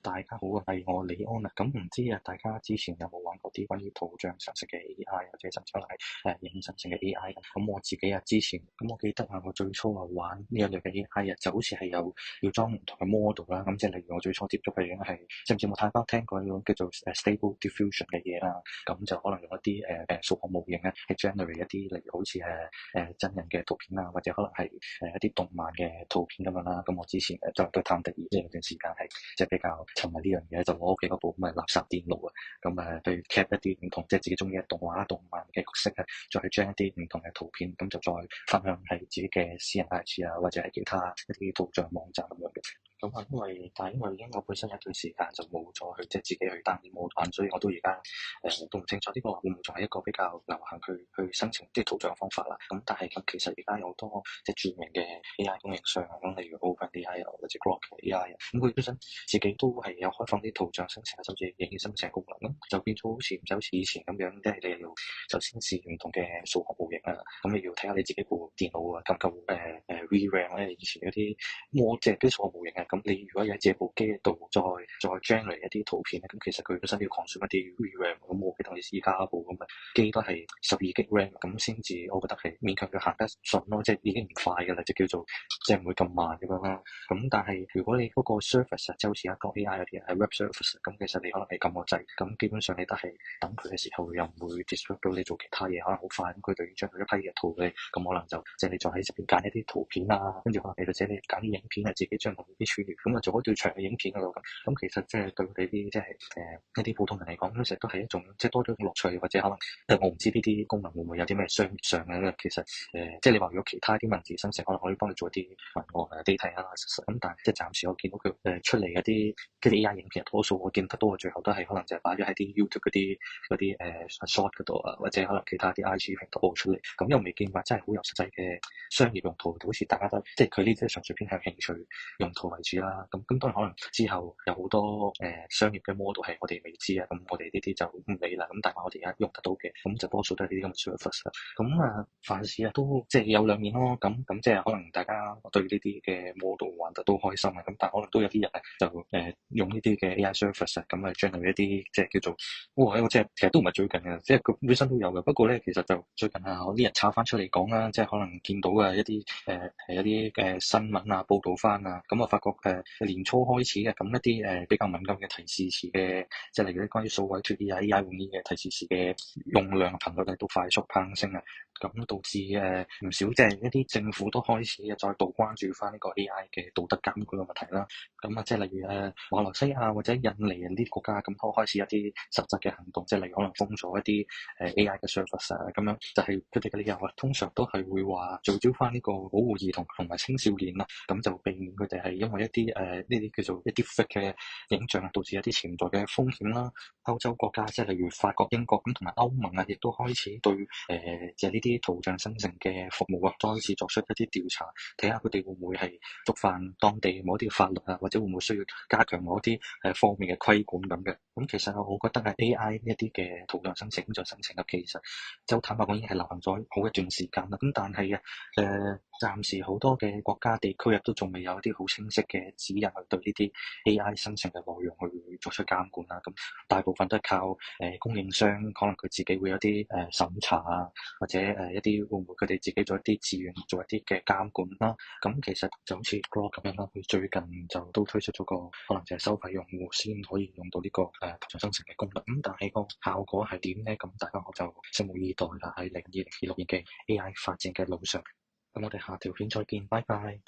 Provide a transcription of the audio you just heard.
大家好啊，係我李安啊。咁唔知啊，大家之前有冇玩過啲關於圖像生成嘅 AI 或者甚至可能係影像生成嘅 AI 咁我自己啊，之前我記得啊，我最初啊玩呢一類嘅 AI 啊，就好似係要裝唔同嘅 model 啦。咁即係例如我最初接觸嘅樣係，知唔知有冇聽過呢種叫做Stable Diffusion 嘅嘢啦？咁就可能用一啲數學模型咧，去 generate 一啲例如好似真人嘅圖片啊，或者可能係一啲動漫嘅圖片咁樣啦。咁我之前就對探地二即係有段時間係即係比較沉迷呢樣嘢，就攞屋企嗰部咁嘅垃圾電腦啊，咁去 cap 一啲唔同即係自己中意嘅動畫、動漫嘅角色啊，再去將一啲唔同嘅圖片，咁就再分享喺自己嘅私人 IG 啊，或者係其他一啲圖像網站咁樣嘅。咁啊，因為我本身有一段時間就冇再去即係自己去 down 啲 model，所以我都而家都唔清楚呢個會唔會仲係一個比較流行去生成啲圖像嘅方法啦。咁但係咁其實而家有好多即係著名嘅 AI 供應商咁例如 OpenAI 啊或者 Grok AI 啊，咁佢本身自己都係有開放啲圖像生成甚至影片生成功能，咁就變咗好似以前咁樣，即係你要首先試唔同嘅數學模型啊，咁你要睇下你自己部電腦啊夠唔夠VRAM 咧，以前嗰啲即係啲數學模型啊，咁你如果喺自己部機度再 generate 一啲圖片咧，咁其實佢本身要 consume 一啲 VRAM，咁我記得我而家部咁嘅機都係12GB RAM，咁先至我覺得係勉強佢行得順咯，即係已經唔快㗎啦，即叫做即係唔會咁慢咁樣啦。咁但係如果你嗰個 service 即係好似一個 AI 嗰啲係 web service，咁其實你可能係撳個掣，咁基本上你都係等佢嘅時候又唔會 disrupt 到你做其他嘢，可能好快咁佢就已經將佢一批嘅圖你，咁可能就即係你再喺入邊揀一啲圖片啊，跟住可能你或者你揀啲影片啊，自己將同啲串聯，咁啊做一段長嘅影片嗰度咁其實即係對佢哋啲即係一啲普通人嚟講，其實都係一種即係多咗樂趣，或者可能我唔知呢啲功能會唔會有啲咩商業上嘅，其實即係你話如果其他啲文字生成，可能可以幫你做一啲文案data analysis，咁但係即係暫時我見到佢出嚟一啲嗰啲 AI 影片，多數我見得到嘅最後都係可能就係擺咗喺啲 YouTube 嗰啲short 嗰度啊，或者可能其他啲 IG 平台播出嚟，咁又未見話真係好有實際嘅商業用途，好似大家都即係佢呢啲純粹偏向興趣用途為主啦。咁當然可能之後有好多商業嘅 model 係我哋未知啊，咁我哋呢啲就唔理啦。咁但係我哋而家用得到嘅，咁就多數都係呢啲咁嘅 service 啦。咁凡事啊都即係有兩面咯。咁即係可能大家對呢啲嘅 model 玩得都開心啊。咁但係可能都有啲人就用呢啲嘅 AI service 啊，咁將佢一啲即係叫做即係其實都唔係最近嘅，即係佢本身都有嘅。不過咧，其實就最近啊，我啲人炒翻出嚟講啦，即係可能見到嘅一啲一啲新聞啊報導翻啊，咁我發覺年初開始嘅咁一啲比較敏感嘅提示詞嘅，即係例如啲關於數位脫衣啊 AI 換衣嘅提示詞嘅用量頻率都快速攀升啊，咁導致唔少即係一啲政府都開始再度關注翻呢個 AI 嘅道德監管嘅問題啦。咁即係例如馬來西亞或者印尼呢啲國家咁都開始一啲實質嘅行動，即係例如可能封鎖一啲AI 嘅 service 啊，咁樣就係佢哋嘅理由啊，通常都係會話聚焦翻呢個保護兒童同埋青少年啦，咁就避免佢哋係因為一啲呢啲叫做一啲 fake 嘅影像導致一啲潛在嘅風險啦。歐洲國家即係例如法國、英國咁同埋歐盟啊，亦都開始對即係呢啲圖像生成嘅服務啊，再次作出一啲調查，睇下佢哋會唔會係觸犯當地某啲法律啊，或者會唔會需要加強某啲方面嘅規管咁嘅。咁其實我覺得係 AI 一啲嘅圖像生成、影像生成其實就坦白講已經係流行咗好一段時間啦。咁但係暫時好多嘅國家地區都仲未有一啲好清晰嘅指引去對呢啲 AI 生成嘅內容去作出監管啦。咁大部分都係靠供應商，可能佢自己會有啲審查啊，或者一啲會唔會佢哋自己做一啲自願做一啲嘅監管啦。咁其實就好似 Grok 咁樣啦，佢最近就都推出咗個可能就係收費用戶先可以用到呢個圖像生成嘅功能。咁但係個效果係點咧？咁大家我就拭目以待啦。喺2026年嘅 AI 發展嘅路上，咁我哋下條片再見，拜拜。